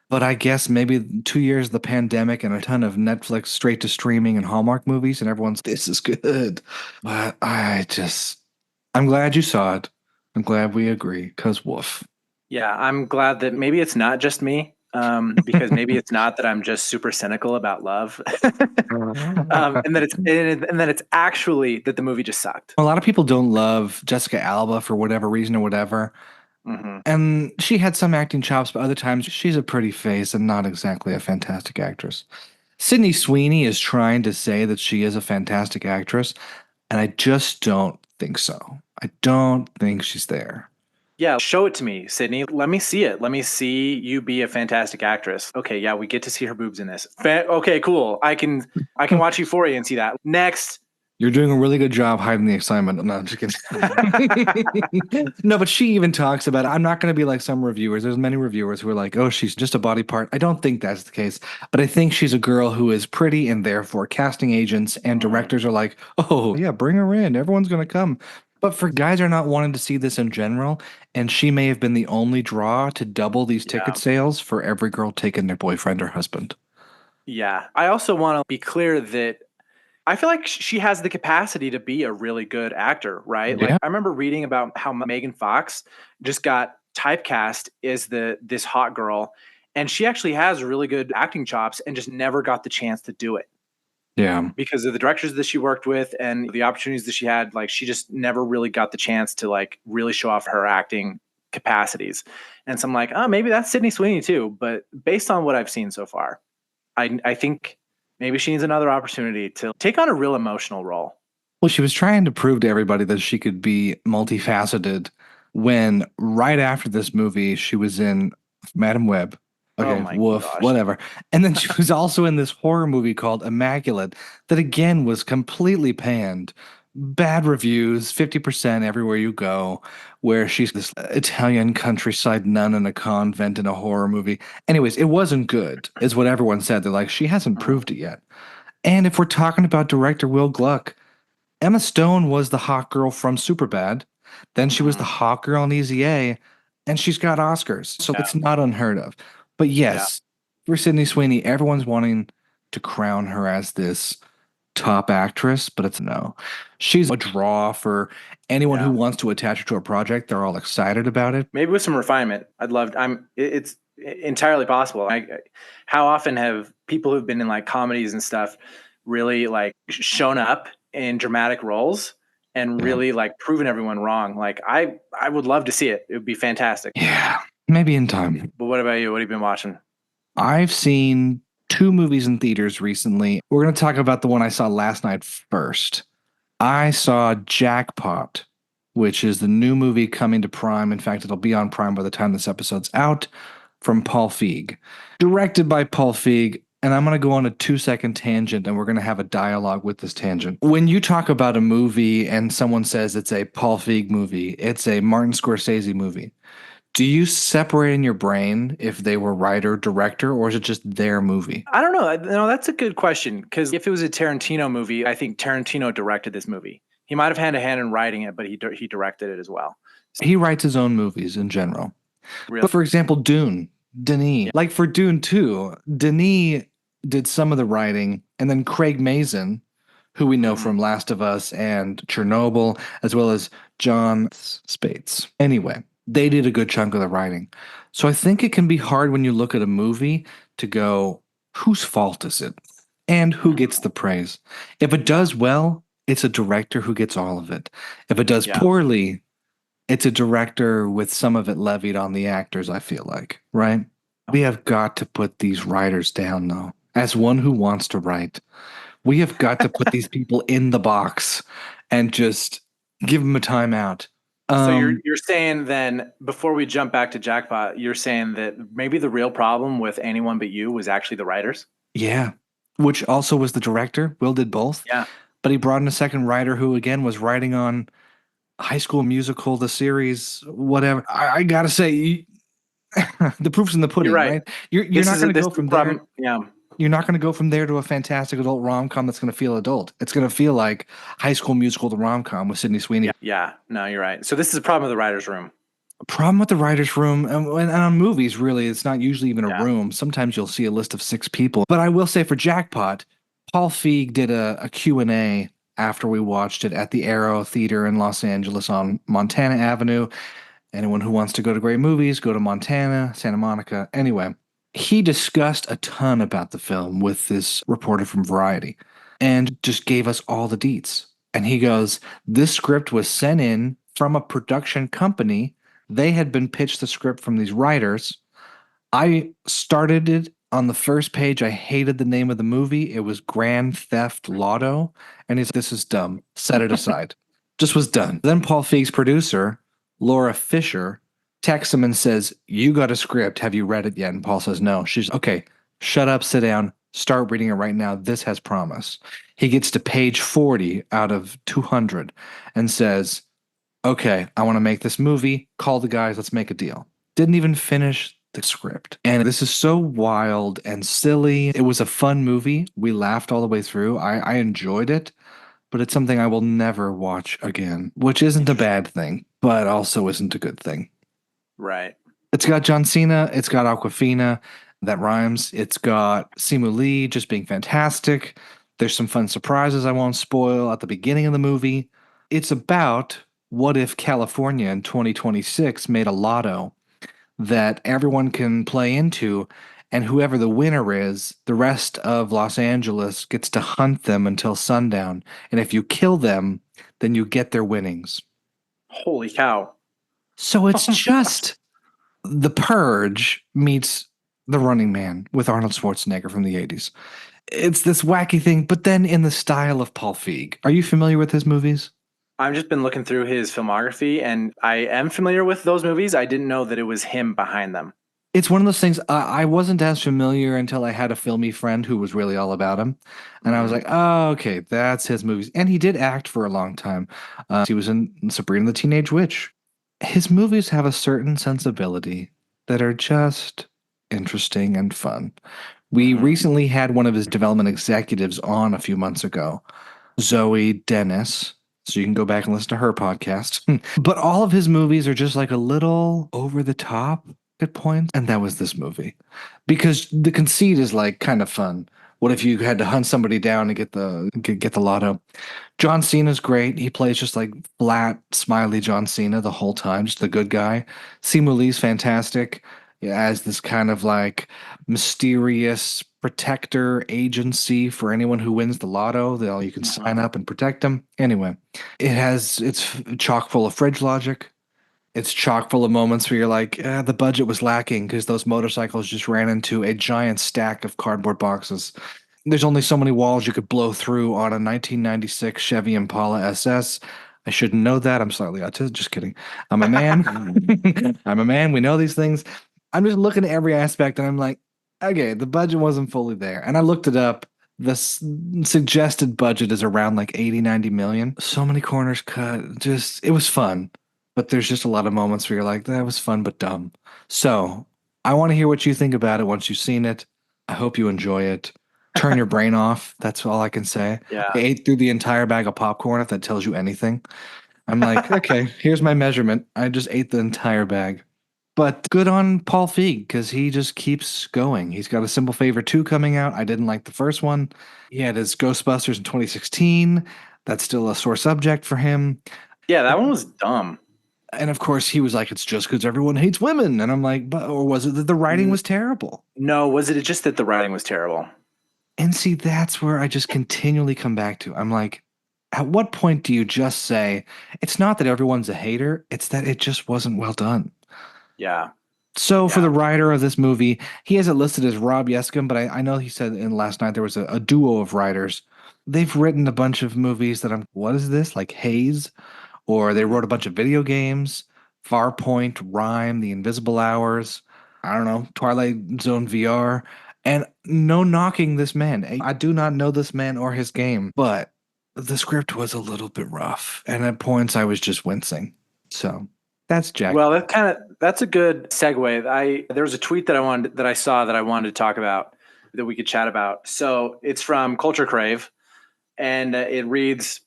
But I guess maybe 2 years of the pandemic and a ton of Netflix straight to streaming and Hallmark movies, and everyone's, this is good. But I'm glad you saw it. I'm glad we agree, because woof. Yeah, I'm glad that maybe it's not just me, because maybe it's not that I'm just super cynical about love, and that it's actually that the movie just sucked. A lot of people don't love Jessica Alba for whatever reason or whatever. And she had some acting chops, but other times she's a pretty face and not exactly a fantastic actress. Sydney Sweeney is trying to say that she is a fantastic actress, and I just don't think so. I don't think she's there. Yeah, show it to me, Sydney. Let me see it. Let me see you be a fantastic actress. Okay, yeah, we get to see her boobs in this. Okay, cool. I can watch Euphoria and see that. Next. You're doing a really good job hiding the excitement. No, I'm just kidding. No, but she even talks about it. I'm not going to be like some reviewers. There's many reviewers who are like, oh, she's just a body part. I don't think that's the case. But I think she's a girl who is pretty, and therefore casting agents and directors are like, oh, yeah, bring her in. Everyone's going to come. But for guys are not wanting to see this in general, and she may have been the only draw to double these ticket sales for every girl taking their boyfriend or husband. Yeah. I also want to be clear that I feel like she has the capacity to be a really good actor, right? Yeah. Like I remember reading about how Megan Fox just got typecast as this hot girl, and she actually has really good acting chops and just never got the chance to do it. Yeah. Because of the directors that she worked with and the opportunities that she had, like she just never really got the chance to like really show off her acting capacities. And so I'm like, oh, maybe that's Sydney Sweeney too. But based on what I've seen so far, I think maybe she needs another opportunity to take on a real emotional role. Well, she was trying to prove to everybody that she could be multifaceted when right after this movie, she was in Madam Web. Okay, woof, whatever. And then she was also in this horror movie called Immaculate that again was completely panned. Bad reviews, 50% everywhere you go, where she's this Italian countryside nun in a convent in a horror movie. Anyways, it wasn't good, is what everyone said. They're like, she hasn't proved it yet. And if we're talking about director Will Gluck, Emma Stone was the hot girl from Superbad. Then she was the hot girl in EZA, and she's got Oscars. So it's not unheard of. But yes, for Sydney Sweeney, everyone's wanting to crown her as this top actress, but it's no. She's a draw for anyone who wants to attach her to a project. They're all excited about it. Maybe with some refinement. It's entirely possible. How often have people who've been in like comedies and stuff really like shown up in dramatic roles and really like proven everyone wrong? Like I would love to see it. It would be fantastic. Yeah, maybe in time. But what about you? What have you been watching? I've seen 2 movies in theaters recently. We're going to talk about the one I saw last night first. I saw Jackpot, which is the new movie coming to Prime. In fact, it'll be on Prime by the time this episode's out, from Paul Feig. Directed by Paul Feig, and I'm going to go on a 2-second tangent, and we're going to have a dialogue with this tangent. When you talk about a movie and someone says it's a Paul Feig movie, it's a Martin Scorsese movie, Do you separate in your brain if they were writer, director, or is it just their movie? I don't know. No, that's a good question. Because if it was a Tarantino movie, I think Tarantino directed this movie. He might have had a hand in writing it, but he directed it as well. He writes his own movies in general. Really? But for example, Denis. Yeah. Like for Dune 2, Denis did some of the writing, and then Craig Mazin, who we know from Last of Us and Chernobyl, as well as John Spates. Anyway, they did a good chunk of the writing. So I think it can be hard when you look at a movie to go, whose fault is it? And who gets the praise? If it does well, it's a director who gets all of it. If it does poorly, it's a director with some of it levied on the actors, I feel like, right? We have got to put these writers down, though. As one who wants to write, we have got to put these people in the box and just give them a timeout. So you're saying then, before we jump back to Jackpot, you're saying that maybe the real problem with Anyone But You was actually the writers? Yeah. Which also was the director. Will did both. Yeah. But he brought in a second writer who, again, was writing on High School Musical, the series, whatever. I gotta say, the proof's in the pudding, You're right. right? You're not going to go from there. Yeah. You're not going to go from there to a fantastic adult rom-com that's going to feel adult. It's going to feel like High School Musical, the rom-com with Sydney Sweeney. Yeah. No, you're right. So this is a problem with the writer's room. Problem with the writer's room, and on movies, really, it's not usually even a room. Sometimes you'll see a list of 6 people. But I will say for Jackpot, Paul Feig did a Q&A after we watched it at the Arrow Theater in Los Angeles on Montana Avenue. Anyone who wants to go to great movies, go to Montana, Santa Monica. Anyway, he discussed a ton about the film with this reporter from Variety and just gave us all the deets. And he goes, this script was sent in from a production company. They had been pitched the script from these writers. I started it on the first page. I hated the name of the movie. It was Grand Theft Lotto. And he's, this is dumb. Set it aside. Just was done. Then Paul Feig's producer, Laura Fisher, texts him and says, you got a script. Have you read it yet? And Paul says, no. She's, okay, shut up, sit down, start reading it right now. This has promise. He gets to page 40 out of 200 and says, okay, I want to make this movie. Call the guys. Let's make a deal. Didn't even finish the script. And this is so wild and silly. It was a fun movie. We laughed all the way through. I enjoyed it, but it's something I will never watch again, which isn't a bad thing, but also isn't a good thing. Right. It's got John Cena. It's got Awkwafina. That rhymes. It's got Simu Lee just being fantastic. There's some fun surprises I won't spoil at the beginning of the movie. It's about what if California in 2026 made a lotto that everyone can play into, and whoever the winner is, the rest of Los Angeles gets to hunt them until sundown. And if you kill them, then you get their winnings. Holy cow. So it's just The Purge meets The Running Man with Arnold Schwarzenegger from the 80s. It's this wacky thing, but then in the style of Paul Feig. Are you familiar with his movies? I've just been looking through his filmography, and I am familiar with those movies. I didn't know that it was him behind them. It's one of those things, I wasn't as familiar until I had a filmy friend who was really all about him. And I was like, oh, okay, that's his movies. And he did act for a long time. He was in Sabrina the Teenage Witch. His movies have a certain sensibility that are just interesting and fun. We recently had one of his development executives on a few months ago, Zoe Dennis. So you can go back and listen to her podcast. But all of his movies are just like a little over the top at points. And that was this movie. Because the conceit is like kind of fun. What if you had to hunt somebody down and get the lotto? John Cena's great. He plays just like flat, smiley John Cena the whole time, just the good guy. Simu Lee's fantastic as this kind of like mysterious protector agency for anyone who wins the lotto. You can sign up and protect them. Anyway, it's chock full of fridge logic. It's chock full of moments where you're like, the budget was lacking because those motorcycles just ran into a giant stack of cardboard boxes. There's only so many walls you could blow through on a 1996 Chevy Impala SS. I shouldn't know that. I'm slightly autistic. Just kidding. I'm a man. I'm a man. We know these things. I'm just looking at every aspect and I'm like, okay, the budget wasn't fully there. And I looked it up. The suggested budget is around like 80, 90 million. So many corners cut. Just, it was fun. but there's just a lot of moments where you're like, that was fun but dumb. So I want to hear what you think about it once you've seen it. I hope you enjoy it. Turn your brain off. That's all I can say. Yeah. I ate through the entire bag of popcorn, if that tells you anything. I'm like, okay, here's my measurement. I just ate the entire bag. But good on Paul Feig because he just keeps going. He's got a Simple Favor 2 coming out. I didn't like the first one. He had his Ghostbusters in 2016. That's still a sore subject for him. Yeah, that one was dumb. And of course, he was like, it's just because everyone hates women. And I'm like, but, or was it that the writing was terrible? No, was it just that the writing was terrible? And see, that's where I just continually come back to. I'm like, at what point do you just say, it's not that everyone's a hater, it's that it just wasn't well done? Yeah. So for Yeah. the writer of this movie, he has it listed as Rob Yescom, but I know he said in last night there was a duo of writers. They've written a bunch of movies that what is this? Like Haze? Or they wrote a bunch of video games, Farpoint, Rhyme, The Invisible Hours, I don't know, Twilight Zone VR. And no knocking this man. I do not know this man or his game, but the script was a little bit rough. And at points I was just wincing. So that's Jack. Well, that's a good segue. There was a tweet that I saw that I wanted to talk about that we could chat about. So it's from Culture Crave, and it reads: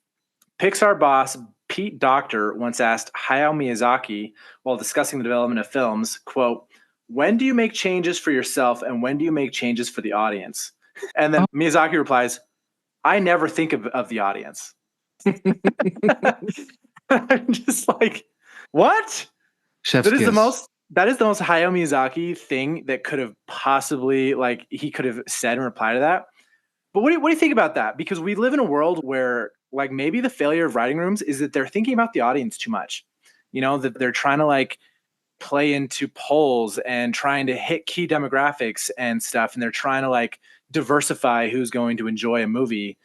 Pixar boss Pete Docter once asked Hayao Miyazaki while discussing the development of films, quote, "When do you make changes for yourself and when do you make changes for the audience?" And then Miyazaki replies, "I never think of the audience." I'm just like, what? Chef's That is kiss. the most Hayao Miyazaki thing that could have possibly, like, he could have said in reply to that. But what do you think about that? Because we live in a world where, like, maybe the failure of writing rooms is that they're thinking about the audience too much. You know, that they're trying to, like, play into polls and trying to hit key demographics and stuff. And they're trying to, like, diversify who's going to enjoy a movie.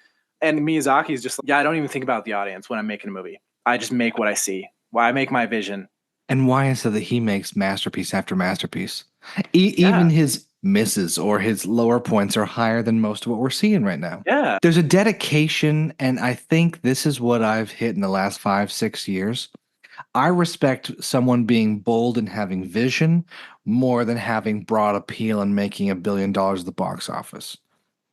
And Miyazaki is just like, yeah, I don't even think about the audience when I'm making a movie. I just make what I see. Well, I make my vision. And why is it that he makes masterpiece after masterpiece? Even his misses or his lower points are higher than most of what we're seeing right now. Yeah. There's a dedication, and I think this is what I've hit in the last 5-6 years. I respect someone being bold and having vision more than having broad appeal and making $1 billion at the box office.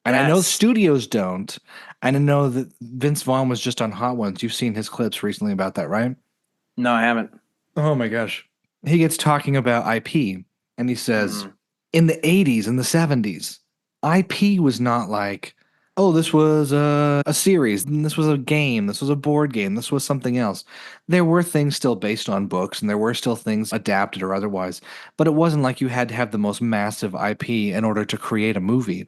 And I know Yes. studios don't. And I know that Vince Vaughn was just on Hot Ones. You've seen his clips recently about that, right? No, I haven't. Oh my gosh. He gets talking about IP and he says, in the 80s and the 70s, IP was not like, oh, this was a series, and this was a game, this was a board game, this was something else. There were things still based on books and there were still things adapted or otherwise, but it wasn't like you had to have the most massive IP in order to create a movie.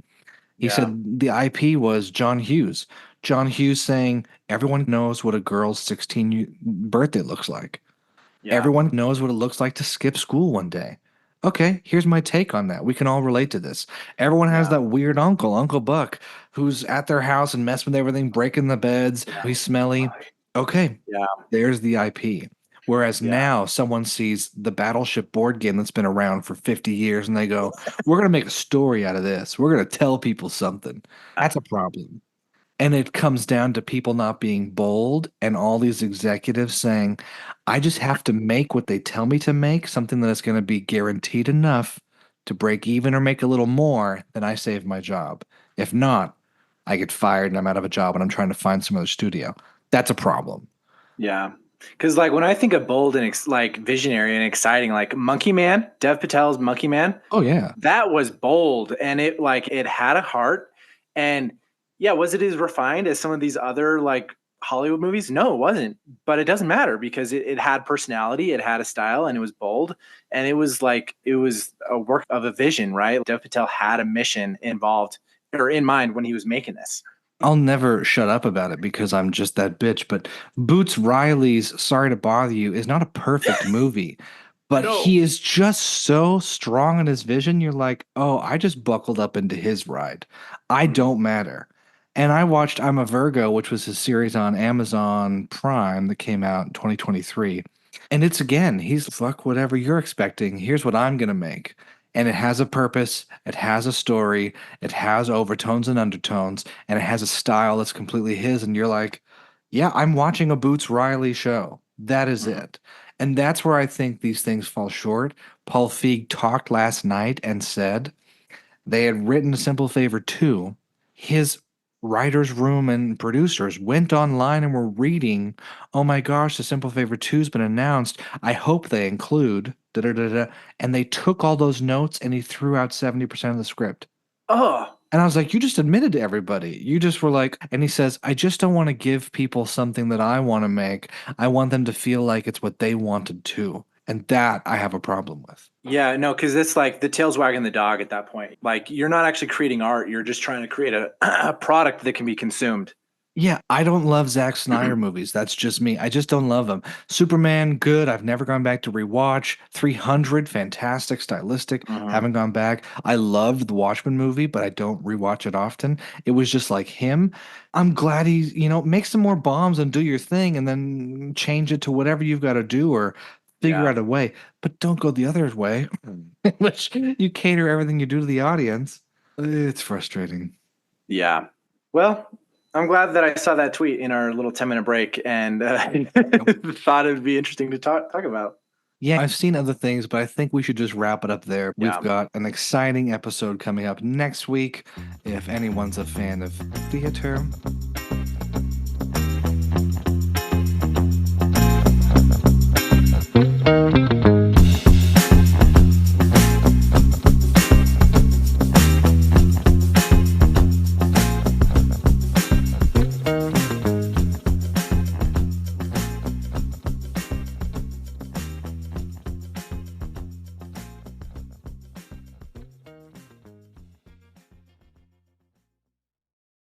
He said the IP was John Hughes. John Hughes saying, everyone knows what a girl's 16th birthday looks like. Yeah. Everyone knows what it looks like to skip school one day. Okay, here's my take on that. We can all relate to this. Everyone has that weird uncle, Uncle Buck, who's at their house and messing with everything, breaking the beds. He's smelly. Okay, there's the IP. Whereas now someone sees the Battleship board game that's been around for 50 years and they go, we're going to make a story out of this. We're going to tell people something. That's a problem. And it comes down to people not being bold and all these executives saying, I just have to make what they tell me to make, something that is going to be guaranteed enough to break even or make a little more, then I save my job. If not, I get fired and I'm out of a job and I'm trying to find some other studio. That's a problem. Yeah. Because, like, when I think of bold and like visionary and exciting, like Monkey Man, Dev Patel's Monkey Man. Oh, yeah. That was bold and it had a heart. And yeah, was it as refined as some of these other, like, Hollywood movies? No, it wasn't. But it doesn't matter because it had personality, it had a style, and it was bold. And it was a work of a vision, right? Dev Patel had a mission involved or in mind when he was making this. I'll never shut up about it because I'm just that bitch. But Boots Riley's Sorry to Bother You is not a perfect movie, but he is just so strong in his vision. You're like, oh, I just buckled up into his ride. I don't matter. And I watched I'm a Virgo, which was his series on Amazon Prime that came out in 2023. And it's again, he's fuck whatever you're expecting. Here's what I'm going to make. And it has a purpose, it has a story, it has overtones and undertones, and it has a style that's completely his. And you're like, yeah, I'm watching a Boots Riley show. That is it. And that's where I think these things fall short. Paul Feig talked last night and said they had written A Simple Favor 2. His writer's room and producers went online and were reading, oh my gosh, The Simple Favor 2's been announced. I hope they include da da da da. And they took all those notes and he threw out 70% of the script. Oh, And I was like, you just admitted to everybody. You just were like, and he says, I just don't want to give people something that I want to make. I want them to feel like it's what they wanted to. And that I have a problem with. yeah, no, because it's like the tail's wagging the dog at that point. Like you're not actually creating art. You're just trying to create a product that can be consumed. Yeah, I don't love Zack Snyder movies. That's just me. I just don't love them. Superman, good. I've never gone back to rewatch. 300, fantastic, stylistic. Haven't gone back. I loved the Watchmen movie, but I don't rewatch it often. It was just like him. I'm glad he's, make some more bombs and do your thing and then change it to whatever you've got to do or figure out a way. But don't go the other way, in which you cater everything you do to the audience. It's frustrating. Yeah. Well, I'm glad that I saw that tweet in our little 10-minute break and thought it would be interesting to talk about. Yeah, I've seen other things, but I think we should just wrap it up there. Yeah. We've got an exciting episode coming up next week. If anyone's a fan of theater,